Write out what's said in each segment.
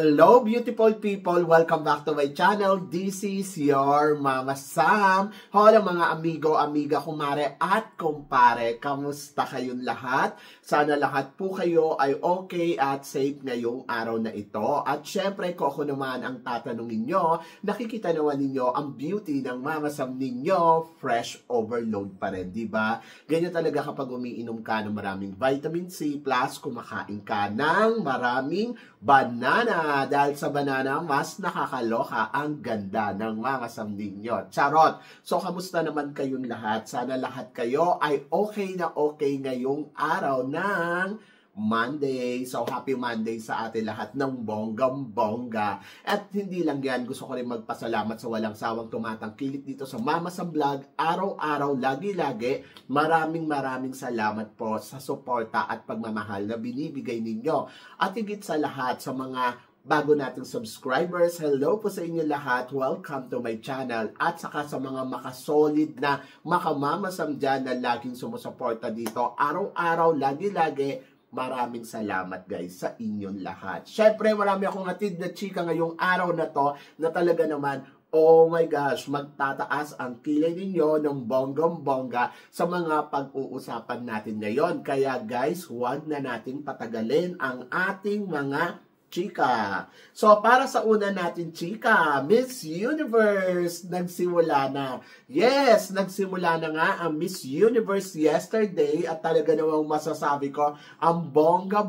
Hello beautiful people! Welcome back to my channel. This is your Mama Sam. Hola mga amigo, amiga, kumare at kumpare. Kamusta kayong lahat? Sana lahat po kayo ay okay at safe ngayong araw na ito. At syempre kung ako naman ang tatanungin nyo, nakikita naman ninyo ang beauty ng Mama Sam ninyo, fresh overload pa rin, di ba? Ganyan talaga kapag umiinom ka ng maraming vitamin C plus kumakain ka ng maraming banana. Dahil sa banana, mas nakakaloka ang ganda ng Mama Sam ninyo. Charot! So, kamusta naman kayong lahat? Sana lahat kayo ay okay na okay ngayong araw ng Monday. So, happy Monday sa atin lahat ng bonggang-bongga. At hindi lang yan, gusto ko rin magpasalamat sa walang sawang tumatangkilik dito sa Mama Sam Vlog. Araw-araw, lagi-lagi, maraming salamat po sa suporta at pagmamahal na binibigay ninyo. At higit sa lahat, sa mga bago nating subscribers, hello po sa inyo lahat. Welcome to my channel. At saka sa mga makasolid na makamamasam dyan na laging sumusuporta dito. Araw-araw, lagi-lagi, maraming salamat guys sa inyong lahat. Syempre, marami akong hatid na chika ngayong araw na to na talaga naman, oh my gosh, magtataas ang kilay ninyo ng bonggong-bongga sa mga pag-uusapan natin ngayon. Kaya guys, huwag na natin patagalin ang ating mga chika. So, para sa una natin chika, Miss Universe, nagsimula na. Yes, nagsimula na nga ang Miss Universe yesterday at talaga namang masasabi ko, ang bongga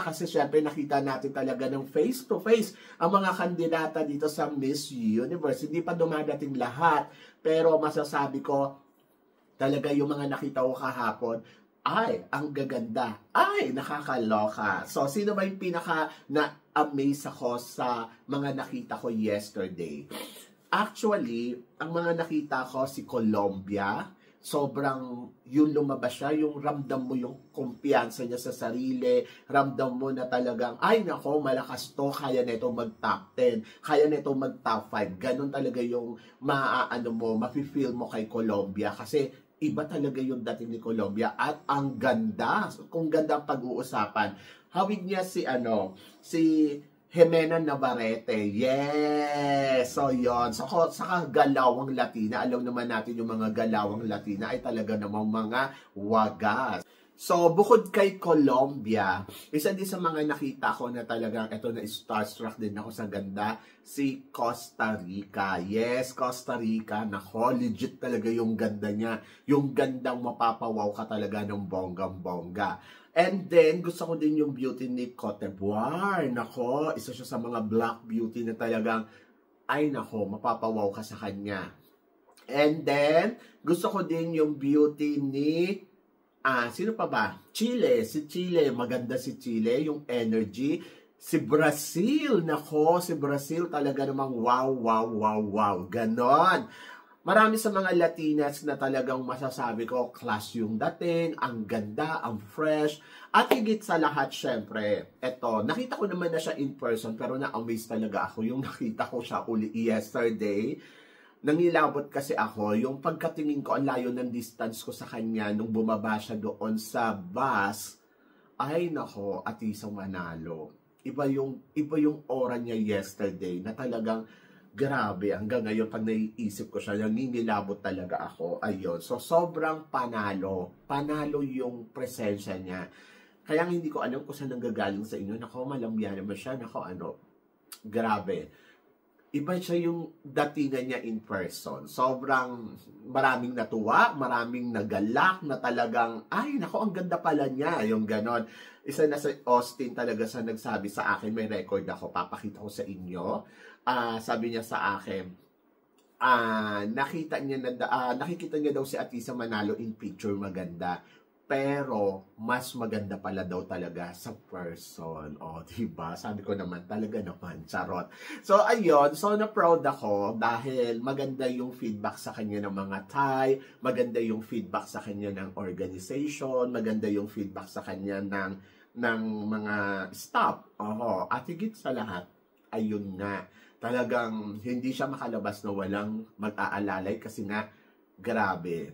kasi syempre nakita natin talaga ng face to face ang mga kandidata dito sa Miss Universe. Hindi pa dumadating lahat, pero masasabi ko, talaga yung mga nakita ko kahapon, ay, ang gaganda. Ay, nakakaloka. So, sino ba yung pinaka na-amaze ako sa mga nakita ko yesterday? Actually, ang mga nakita ko si Colombia, sobrang yung lumabas siya, yung ramdam mo yung kumpiyansa niya sa sarili, ramdam mo na talagang, ay nako, malakas to, kaya nito mag-top 10, kaya nito mag-top 5. Ganon talaga yung mafe-feel mo kay Colombia kasi iba talaga yung dating ni Colombia at ang ganda. Kung ganda ang pag-uusapan. Hawig niya si Jimena Navarrete. Yes! So, yon. So, saka galawang Latina. Alam naman natin yung mga galawang Latina ay talaga namang mga wagas. So, bukod kay Colombia, isa din sa mga nakita ko na talagang ito na starstruck din ako sa ganda, si Costa Rica. Yes, Costa Rica. Nako, legit talaga yung ganda niya. Yung gandang mapapawaw ka talaga ng bonggang-bongga. And then, gusto ko din yung beauty ni Cote d'Ivoire. Nako, isa siya sa mga black beauty na talagang, ay nako, mapapawaw ka sa kanya. And then, gusto ko din yung beauty ni sino pa ba? Chile. Si Chile. Maganda si Chile. Yung energy. Si Brazil. Nako, si Brazil talaga namang wow. Ganon. Marami sa mga Latinas na talagang masasabi ko, class yung dating, ang ganda, ang fresh. At higit sa lahat, syempre, eto, nakita ko naman na siya in person, pero na-amaze talaga ako yung nakita ko siya uli yesterday. Nangilabot kasi ako, yung pagkatingin ko, ang layo ng distance ko sa kanya nung bumaba siya doon sa bus, ay nako, atisang manalo. Iba yung aura niya yesterday na talagang grabe. Hanggang ngayon, pag naiisip ko siya, nangingilabot talaga ako. Ayun. So, sobrang panalo. Panalo yung presensya niya. Kaya hindi ko alam kung saan nanggagaling sa inyo. Nako, malambyan naman siya. Nako, grabe. Iba siya yung datingan niya in person. Sobrang maraming natuwa, maraming nagalak na talagang, ay, nako, ang ganda pala niya. Yung ganon. Isa na sa Austin talaga sa nagsabi sa akin, may record ako, papakita ko sa inyo. Sabi niya sa akin, nakikita niya daw si Atisa Manalo in picture maganda. Pero, mas maganda pala daw talaga sa person. O, diba? Sabi ko naman, talaga naman, charot. So, ayun. So, na-proud ako dahil maganda yung feedback sa kanya ng mga Thai, maganda yung feedback sa kanya ng organization, maganda yung feedback sa kanya ng mga staff. Oho. At higit sa lahat, ayun nga. Talagang hindi siya makalabas na walang mag-aalalay kasi nga, grabe.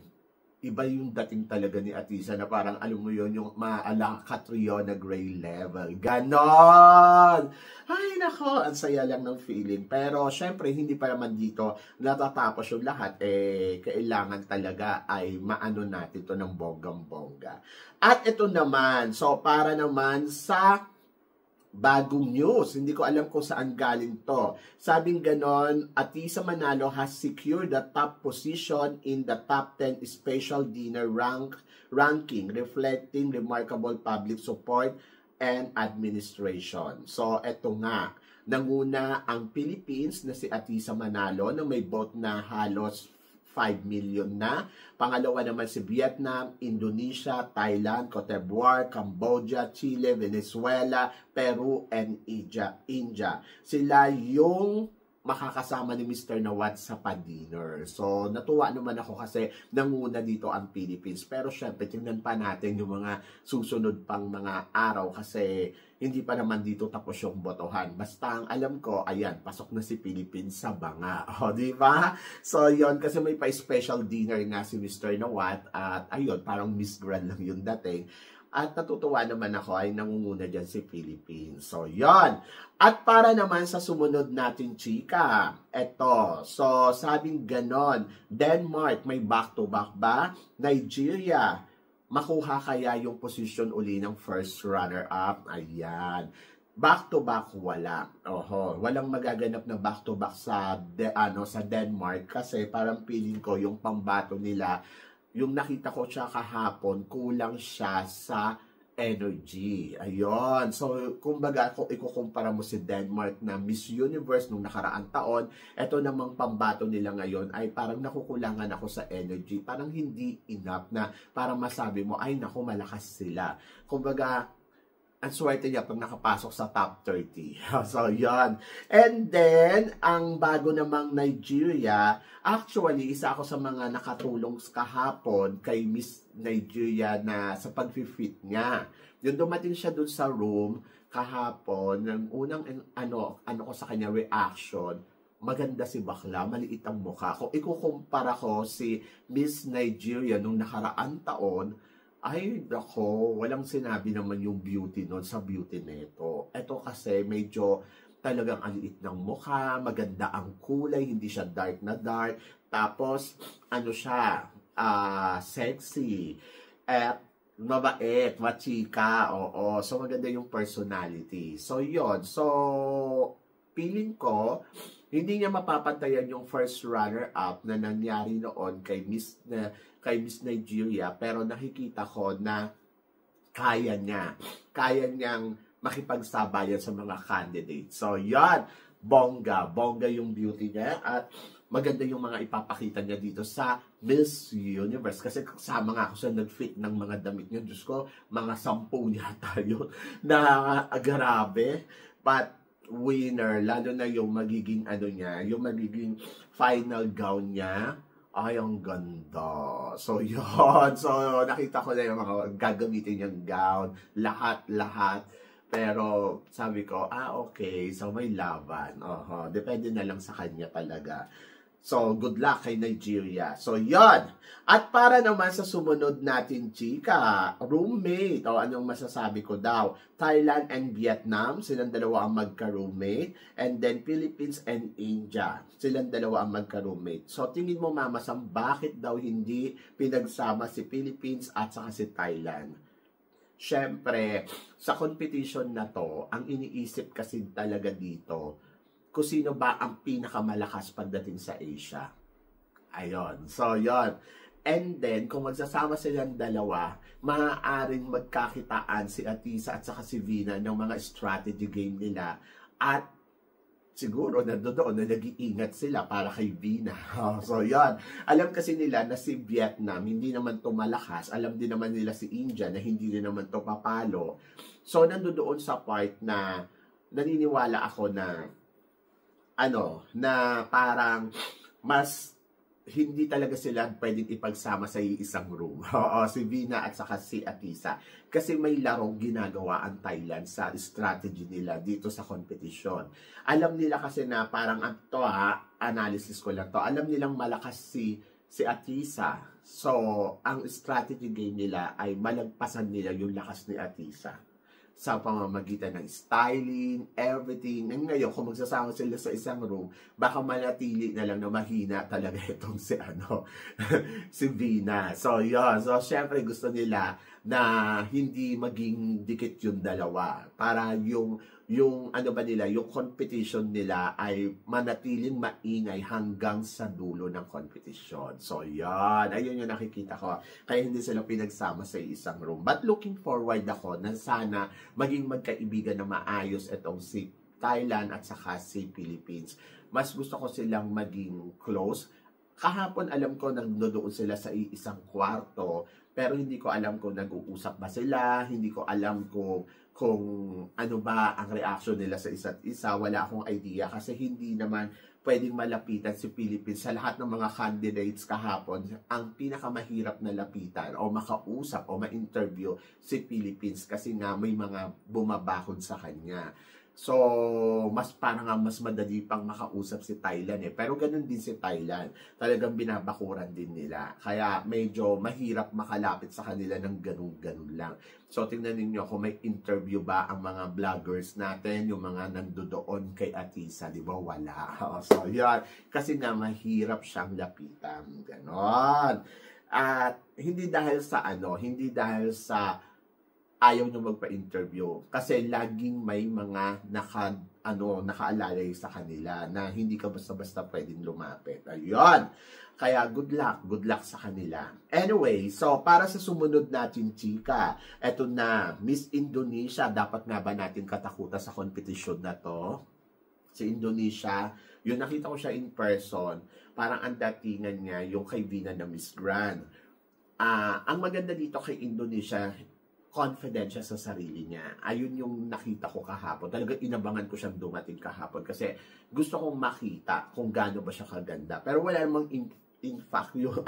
iba yung dating talaga ni Atisa na parang alam mo yon yung maala Catriona Gray level. Ganon! Ay nako, ang saya lang ng feeling. Pero syempre hindi pa naman dito natatapos yung lahat. Kailangan talaga ay maano natin to ng bonggang-bongga. At ito naman, so para naman sa bagong news. Hindi ko alam kung saan galing to. Sabing ganon, Atisa Manalo has secured the top position in the top 10 special dinner ranking, reflecting remarkable public support and administration. So, eto nga. Nanguna ang Philippines na si Atisa Manalo na may vote na halos 5 million na. Pangalawa naman si Vietnam, Indonesia, Thailand, Cote d'Ivoire, Cambodia, Chile, Venezuela, Peru, and India. Sila yung makakasama ni Mr. Nawat sa pa-dinner. So, natuwa naman ako kasi nanguna dito ang Philippines. Pero syempre, tingnan pa natin yung mga susunod pang mga araw kasi hindi pa naman dito tapos yung botohan. Basta ang alam ko, ayan, pasok na si Philippines sa banga. O, di ba? So, yon kasi may pa-special dinner nga si Mr. Nawat at ayun, parang Miss Grand lang yung dating. At natutuwa naman ako ay nangunguna dyan si Philippines. So, yon. At para naman sa sumunod natin, chika, eto. So, sabing ganon, Denmark may back-to-back ba? Nigeria, makuha kaya yung position uli ng first runner-up? Ayan. Back-to-back wala. Oho, walang magaganap na back-to-back sa Denmark kasi parang feeling ko yung pambato nila, yung nakita ko siya kahapon, kulang siya sa energy. Ayun. So, kumbaga, kung ikukumpara mo si Denmark na Miss Universe nung nakaraang taon, eto namang pambato nila ngayon ay parang nakukulangan ako sa energy. Parang hindi enough na parang masabi mo, ay naku, malakas sila. Kumbaga, ang swerte niya pag nakapasok sa top 30. So, yan. And then, ang bago namang Nigeria, actually, isa ako sa mga nakatulong kahapon kay Miss Nigeria na sa pag-fit niya. Yung dumating siya dun sa room kahapon, ng unang ano ko sa kanya reaction, maganda si bakla, maliit ang mukha. Kung ikukumpara ko si Miss Nigeria nung nakaraang taon, ay, nako, walang sinabi naman yung beauty nun sa beauty neto. Ito kasi medyo talagang aliit ng mukha, maganda ang kulay, hindi siya dark na dark. Tapos, ano siya, sexy, mabait, machika, oo. So, maganda yung personality. So, yon. So, feeling ko, hindi niya mapapantayan yung first runner-up na nangyari noon kay Miss Nigeria, pero nakikita ko na kaya niyang makipagsabayan sa mga candidates. So, yan, bongga yung beauty niya at maganda yung mga ipapakita niya dito sa Miss Universe. Kasi kasama nga ako sa nag-fit ng mga damit niya. Diyos ko, mga 10 yata yun na grabe. But, winner, lalo na yung magiging yung magiging final gown niya, ay ang ganda. So yun, so nakita ko na yung mga gagamitin yung gown, lahat. Pero sabi ko, okay, so may laban. Depende na lang sa kanya talaga. So, good luck kay Nigeria. So, yon. At para naman sa sumunod natin, chika, roommate, o anong masasabi ko daw, Thailand and Vietnam, silang dalawa ang magka-roommate, and then Philippines and India, silang dalawa ang magka-roommate. So, tingin mo, Mama Sam, bakit daw hindi pinagsama si Philippines at saka si Thailand? Siyempre, sa competition na to, ang iniisip kasi talaga dito, kung sino ba ang pinakamalakas pagdating sa Asia. Ayon. So, yon. And then, kung magsasama silang dalawa, maaaring magkakitaan si Atisa at saka si Vina ng mga strategy game nila. At siguro doon na nag-iingat sila para kay Vina. So, yon. Alam kasi nila na si Vietnam, hindi naman to malakas. Alam din naman nila si India na hindi din naman to papalo. So, nandoon sa part na naniniwala ako na na parang mas hindi talaga sila pwedeng ipagsama sa isang room. Si Vina at saka si Atisa. Kasi may larong ginagawa ang Thailand sa strategy nila dito sa competition. Alam nila kasi na parang analysis ko lang to. Alam nilang malakas si si Atisa. So, ang strategy game nila ay malagpasan nila yung lakas ni Atisa sa pamamagitan ng styling, everything. And ngayon, kung magsasama sila sa isang room, baka manatili na lang na mahina talaga itong si si Vina. So, yun. So, syempre gusto nila na hindi maging dikit yung dalawa. Para yung yung competition nila ay manatiling maingay hanggang sa dulo ng competition. So, yan. Ayun yung nakikita ko. Kaya hindi sila pinagsama sa isang room. But looking forward ako na sana maging magkaibigan na maayos itong si Thailand at saka si Philippines. Mas gusto ko silang maging close. Kahapon alam ko nandoon sila sa isang kwarto, pero hindi ko alam kung nag-uusap ba sila, hindi ko alam kung ano ba ang reaction nila sa isa't isa. Wala akong idea kasi hindi naman pwedeng malapitan si Philippines. Sa lahat ng mga candidates kahapon, ang pinakamahirap na lapitan o makausap o ma-interview si Philippines kasi nga may mga bumabakod sa kanya. So, parang mas madali pang makausap si Thailand eh. Pero ganun din si Thailand. Talagang binabakuran din nila. Kaya medyo mahirap makalapit sa kanila ng ganun-ganun lang. So, tingnan ninyo kung may interview ba ang mga vloggers natin, yung mga nandoon kay Atisa. Di ba? Wala. So, yan. Kasi nga mahirap siyang lapitan. Ganon. At hindi dahil sa hindi dahil sa ayaw nyo magpa-interview. Kasi laging may mga nakaalalay sa kanila na hindi ka basta-basta pwedeng lumapit. Ayun. Kaya good luck sa kanila. Anyway, so para sa sumunod natin, chika, eto na, Miss Indonesia, dapat nga ba natin katakutan sa competition na to? Si Indonesia, yung nakita ko siya in person, parang ang datingan niya yung kay Vina na Miss Grand. Ang maganda dito kay Indonesia, confident siya sa sarili niya. Ayun yung nakita ko kahapon. Talagang inabangan ko siyang dumating kahapon kasi gusto kong makita kung gaano ba siya kaganda. Pero wala namang in fact yung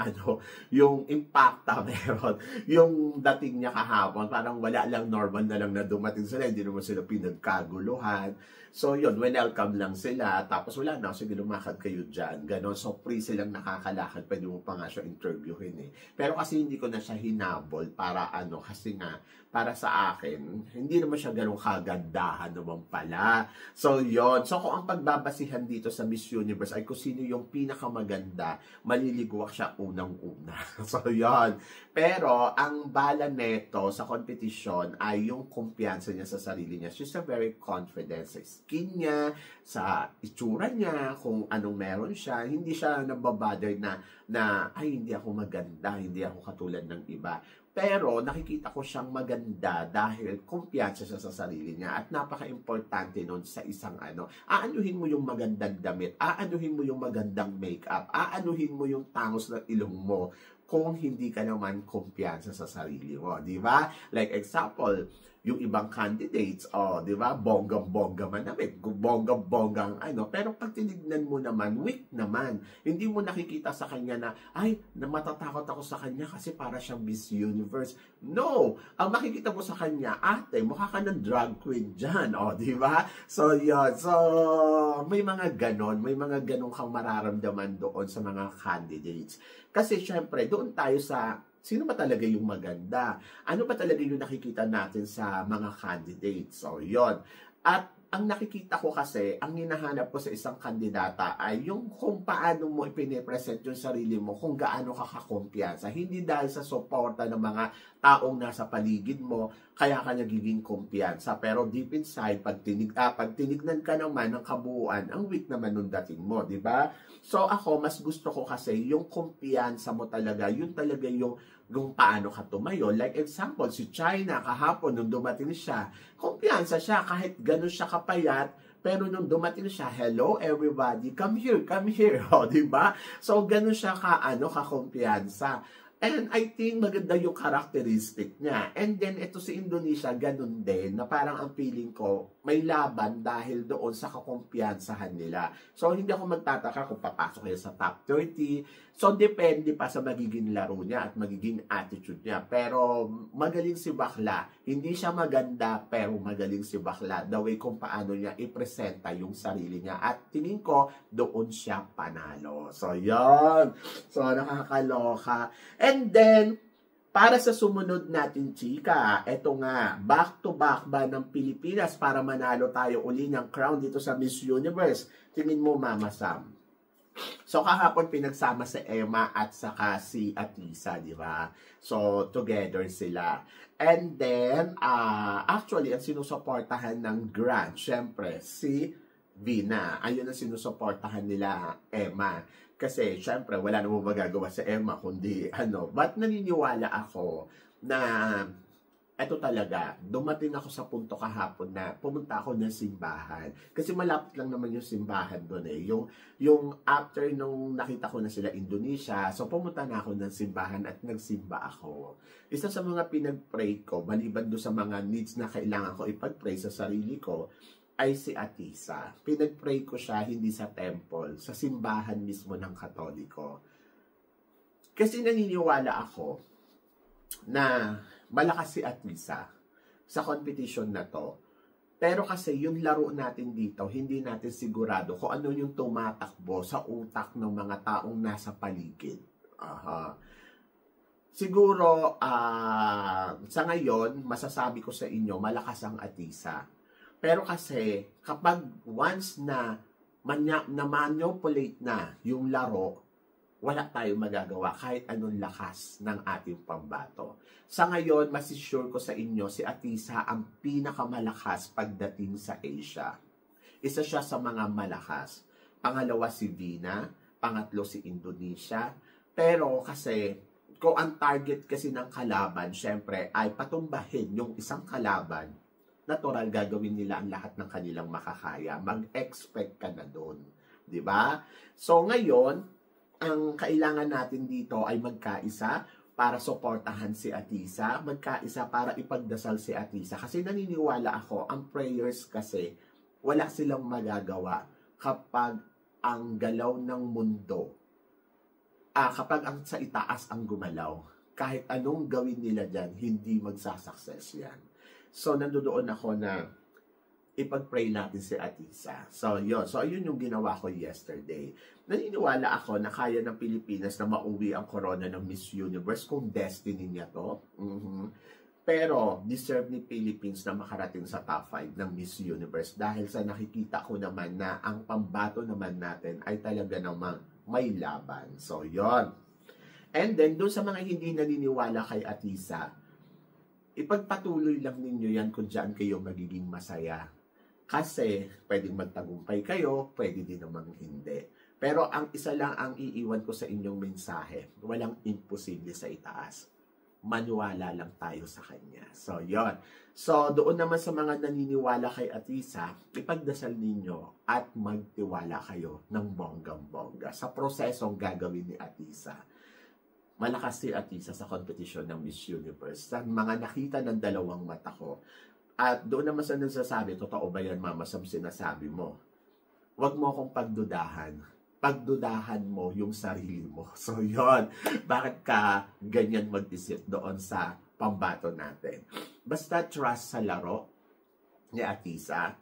yung impacta meron. Yung dating niya kahapon, parang wala lang, normal na lang na dumating sila. Hindi naman sila pinagkaguluhan. So yun, welcome lang sila. Tapos wala na, sige lumakad kayo dyan. Ganon. So free silang nakakalakad. Pwede mo pa nga siya interviewin eh. Pero kasi hindi ko na siya hinabol para kasi nga, para sa akin, hindi naman siya ganun kagandahan naman pala. So yun. So kung ang pagbabasihan dito sa Miss Universe ay kung sino yung pinakamaganda, maliliguak siya unang-una. So yun. Pero ang bala neto sa competition ay yung kumpiyansa niya sa sarili niya. She's a very confident sa skin niya, sa itsura niya, kung anong meron siya. Hindi siya nababother na ay hindi ako maganda, hindi ako katulad ng iba. Pero nakikita ko siyang maganda dahil kumpiyansa siya sa sarili niya at napaka-importante nun sa isang aanuhin mo yung magandang damit, aanuhin mo yung magandang makeup, aanuhin mo yung tangos ng ilong mo kung hindi ka naman kumpiyansa sa sarili mo, di ba? Like example, yung ibang candidates, di ba? Bonggang-bongga man namin, bonggang-bonggang pero pag tinignan mo naman, weak naman. Hindi mo nakikita sa kanya na, ay, matatakot ako sa kanya kasi para siyang Miss Universe. No! Ang makikita mo sa kanya, ate, mukha ka ng drag queen dyan, di ba? So, yun. So, may mga ganon kang mararamdaman doon sa mga candidates. Kasi, syempre, doon tayo sa sino ba talaga yung maganda? Ano ba talaga yung nakikita natin sa mga candidates? So, yon. At ang nakikita ko kasi, ang hinahanap ko sa isang kandidata ay yung kung paano mo ipinipresent yung sarili mo, kung gaano ka kakumpiyansa. Hindi dahil sa suporta ng mga taong nasa paligid mo, kaya ka nagiging kumpiyansa. Pero deep inside, pag tinignan ka naman ng kabuuan, ang weak naman nung dating mo, di ba? So ako, mas gusto ko kasi yung kumpiyansa mo talaga, yun talaga yung paano ka tumayo. Like example, si China, kahapon nung dumating siya, kumpiyansa siya kahit ganun siya kapayat, pero nung dumating siya, hello everybody, come here, di ba? So ganun siya kakumpiyansa. And I think maganda yung characteristic niya. And then ito si Indonesia, ganun din, na parang ang feeling ko, may laban dahil doon sa kakumpiyansahan nila. So, hindi ako magtataka kung papasok kayo sa top 30. So, depende pa sa magiging laro niya at magiging attitude niya. Pero, magaling si Bakla. Hindi siya maganda, pero magaling si Bakla. The way kung paano niya ipresenta yung sarili niya. At tingin ko, doon siya panalo. So, yun. So, nakakaloka. And then, para sa sumunod natin, chika, eto nga, back-to-back ba ng Pilipinas para manalo tayo uli ng crown dito sa Miss Universe? Tingin mo, Mama Sam. So, kahapon pinagsama si Emma at saka si Atisa, di ba? So, together sila. And then, actually, ang sinusuportahan ng Grand, syempre, si Vina. Ayun ang sinusuportahan nila, Emma. Kasi, syempre, wala namang magagawa sa Emma, kundi, but naniniwala ako na, eto talaga, dumating ako sa punto kahapon na pumunta ako ng simbahan. Kasi malapit lang naman yung simbahan doon eh. Yung after nung nakita ko na sila Indonesia, so pumunta na ako ng simbahan at nagsimba ako. Isa sa mga pinag-pray ko, maliban doon sa mga needs na kailangan ko ipag-pray sa sarili ko, ay si Atisa. Pinag-pray ko siya hindi sa temple, sa simbahan mismo ng Katoliko. Kasi naniniwala ako na malakas si Atisa sa competition na to. Pero kasi yung laro natin dito, hindi natin sigurado kung ano yung tumatakbo sa utak ng mga taong nasa paligid. Siguro, sa ngayon, masasabi ko sa inyo, malakas ang Atisa. Pero kasi, kapag once na manipulate na yung laro, wala tayong magagawa kahit anong lakas ng ating pambato. Sa ngayon, masisure ko sa inyo, si Atisa ang pinakamalakas pagdating sa Asia. Isa siya sa mga malakas. Pangalawa si Vina, pangatlo si Indonesia. Pero kasi, kung ang target kasi ng kalaban, syempre, ay patumbahin yung isang kalaban, natural gagawin nila ang lahat ng kanilang makakaya. Mag-expect ka na doon. Diba? So ngayon, ang kailangan natin dito ay magkaisa para suportahan si Atisa. Magkaisa para ipagdasal si Atisa. Kasi naniniwala ako, ang prayers kasi, wala silang magagawa kapag ang galaw ng mundo, kapag ang sa itaas ang gumalaw, kahit anong gawin nila dyan, hindi magsasucess yan. So, nandoon ako na ipag-pray natin si Atisa. So, yun. So, ayun yung ginawa ko yesterday. Naniniwala ako na kaya ng Pilipinas na mauwi ang corona ng Miss Universe kung destiny niya to. Pero, deserve ni Philippines na makarating sa top 5 ng Miss Universe dahil sa nakikita ko naman na ang pambato naman natin ay talaga namang may laban. So, yun. And then, doon sa mga hindi naniniwala kay Atisa, ipagpatuloy lang ninyo yan kung dyan kayo magiging masaya. Kasi, pwedeng magtagumpay kayo, pwede din namang hindi. Pero ang isa lang ang iiwan ko sa inyong mensahe, walang imposible sa itaas. Maniwala lang tayo sa kanya. So, yon. So, doon naman sa mga naniniwala kay Atisa, ipagdasal ninyo at magtiwala kayo ng bonggang-bongga sa prosesong gagawin ni Atisa. Malakas si Atisa sa competition ng Miss Universe. Sa mga nakita ng dalawang mata ko. At doon naman sa nagsasabi, totoo ba yan, Mama Sam, sinasabi mo? Huwag mo akong pagdudahan. Pagdudahan mo yung sarili mo. So, yon. Bakit ka ganyan mag-isip doon sa pambato natin? Basta trust sa laro ni Atisa.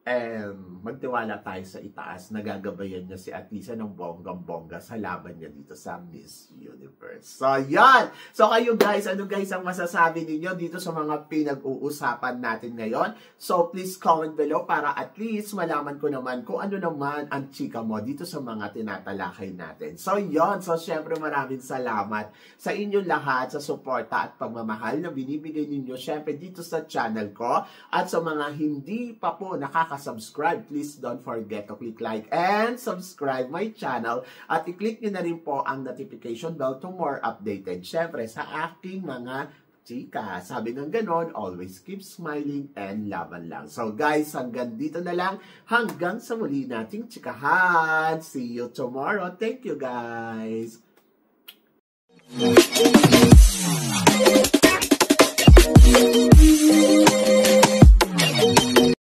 And magtiwala tayo sa itaas, nagagabayan niya si Atisa ng bonggang-bongga sa laban niya dito sa Miss Universe. So, yan! So, kayo guys, ano guys ang masasabi ninyo dito sa mga pinag-uusapan natin ngayon? So, please comment below para at least malaman ko naman kung ano naman ang chika mo dito sa mga tinatalakay natin. So, yon. So, syempre maraming salamat sa inyong lahat sa suporta at pagmamahal na binibigay ninyo syempre dito sa channel ko. At sa mga hindi pa po nakaka-subscribe, please don't forget to click like and subscribe my channel at i-click nyo na rin po ang notification bell to more updated. Syempre, sa aking mga chika. Sabi ng ganon, always keep smiling and laban lang. So guys, hanggang dito na lang. Hanggang sa muli nating chikahan. See you tomorrow. Thank you guys.